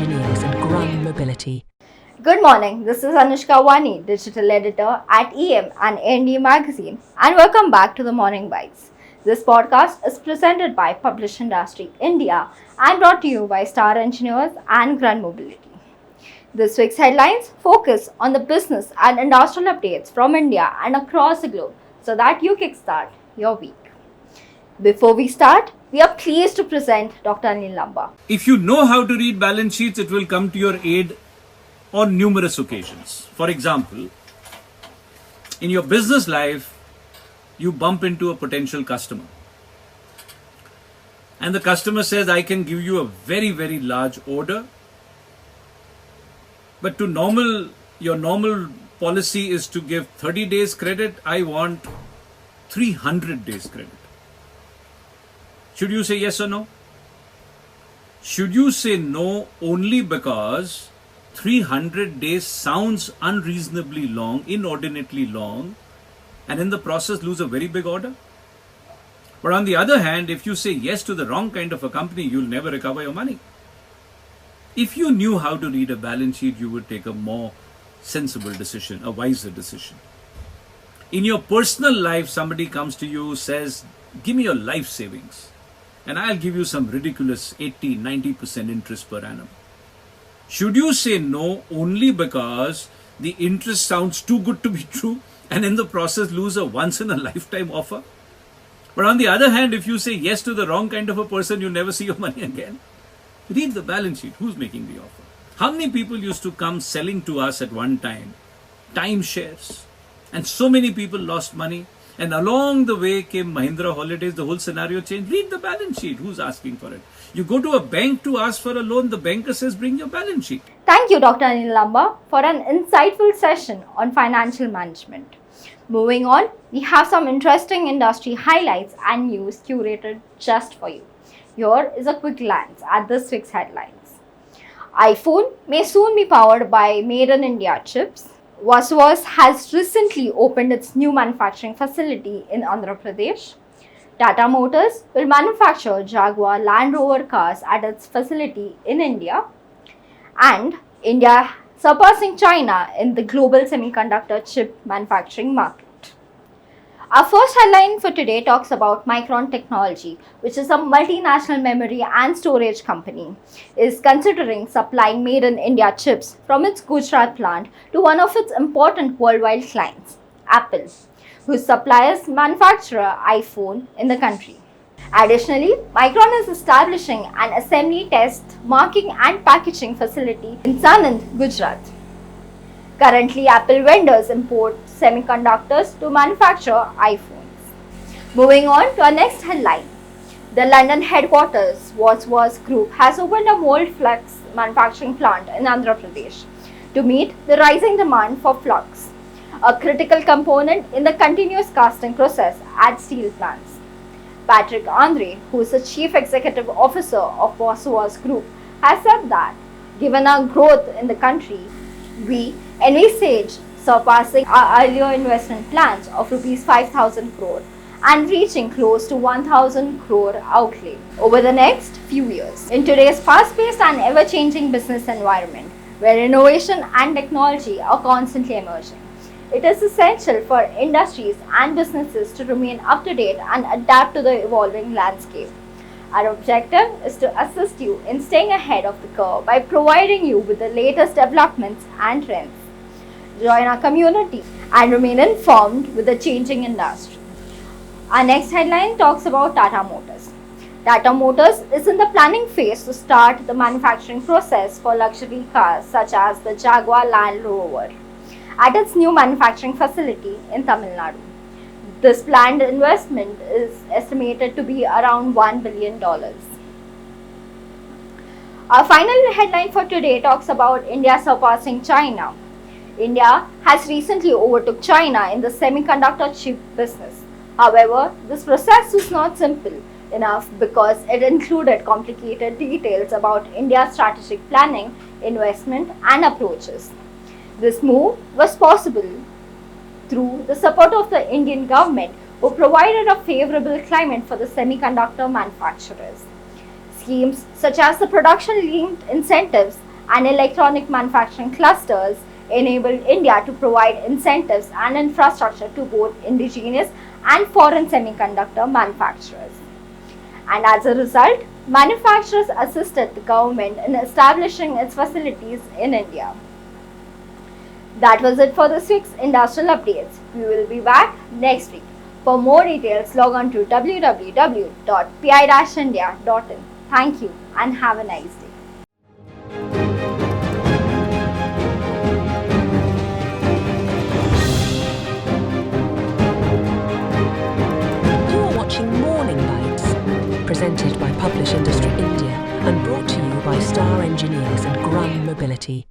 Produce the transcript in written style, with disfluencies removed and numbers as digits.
Enginners and Grun Mobility. Good morning, this is Anushka Vani, Digital Editor at EM and A&D Magazine, and welcome back to the Morning Bytes. This podcast is presented by Publish Industry India and brought to you by Star Engineers and Grun Mobility. This week's headlines focus on the business and industrial updates from India and across the globe so that you kickstart your week. Before we start, we are pleased to present Dr. Anil Lamba. If you know how to read balance sheets, it will come to your aid on numerous occasions. For example, in your business life, you bump into a potential customer. And the customer says, I can give you a very, very large order. But your normal policy is to give 30 days credit. I want 300 days credit. Should you say yes or no? Should you say no only because 300 days sounds unreasonably long, inordinately long, and in the process lose a very big order? But on the other hand, if you say yes to the wrong kind of a company, you'll never recover your money. If you knew how to read a balance sheet, you would take a more sensible decision, a wiser decision. In your personal life, somebody comes to you, says, give me your life savings, and I'll give you some ridiculous 80-90% interest per annum. Should you say no only because the interest sounds too good to be true and in the process lose a once-in-a-lifetime offer? But on the other hand, if you say yes to the wrong kind of a person, you never see your money again. Read the balance sheet. Who's making the offer? How many people used to come selling to us at one time? Timeshares. And so many people lost money. And along the way came Mahindra Holidays, the whole scenario changed. Read the balance sheet. Who's asking for it? You go to a bank to ask for a loan, the banker says, bring your balance sheet. Thank you, Dr. Anil Lamba, for an insightful session on financial management. Moving on, we have some interesting industry highlights and news curated just for you. Here is a quick glance at this week's headlines. iPhone may soon be powered by Made in India chips. Vani has recently opened its new manufacturing facility in Andhra Pradesh. Tata Motors will manufacture Jaguar Land Rover cars at its facility in India. And India surpassing China in the global semiconductor chip manufacturing market. Our first headline for today talks about Micron Technology, which is a multinational memory and storage company, is considering supplying Made in India chips from its Gujarat plant to one of its important worldwide clients, Apple, whose suppliers manufacture iPhone in the country. Additionally, Micron is establishing an assembly, test, marking and packaging facility in Sanand, Gujarat. Currently, Apple vendors import semiconductors to manufacture iPhones. Moving on to our next headline. The London headquarters Vani Group has opened a mold flux manufacturing plant in Andhra Pradesh to meet the rising demand for flux, a critical component in the continuous casting process at steel plants. Patrick Andre, who is the Chief Executive Officer of Vani Group, has said that given our growth in the country, we envisage surpassing our earlier investment plans of Rs 5,000 crore and reaching close to 1,000 crore outlay over the next few years. In today's fast-paced and ever-changing business environment, where innovation and technology are constantly emerging, it is essential for industries and businesses to remain up to date and adapt to the evolving landscape. Our objective is to assist you in staying ahead of the curve by providing you with the latest developments and trends. Join our community and remain informed with the changing industry. Our next headline talks about Tata Motors. Tata Motors is in the planning phase to start the manufacturing process for luxury cars such as the Jaguar Land Rover at its new manufacturing facility in Tamil Nadu. This planned investment is estimated to be around $1 billion. Our final headline for today talks about India surpassing China. India has recently overtook China in the semiconductor chip business. However, this process was not simple enough because it included complicated details about India's strategic planning, investment, and approaches. This move was possible through the support of the Indian government, who provided a favorable climate for the semiconductor manufacturers. Schemes such as the production-linked incentives and electronic manufacturing clusters enabled India to provide incentives and infrastructure to both indigenous and foreign semiconductor manufacturers. And as a result, manufacturers assisted the government in establishing its facilities in India. That was it for this week's industrial updates. We will be back next week. For more details, log on to www.pi-india.in. Thank you and have a nice day. You are watching Morning Bytes, presented by Publish Industry India and brought to you by Star Engineers and Grun Mobility.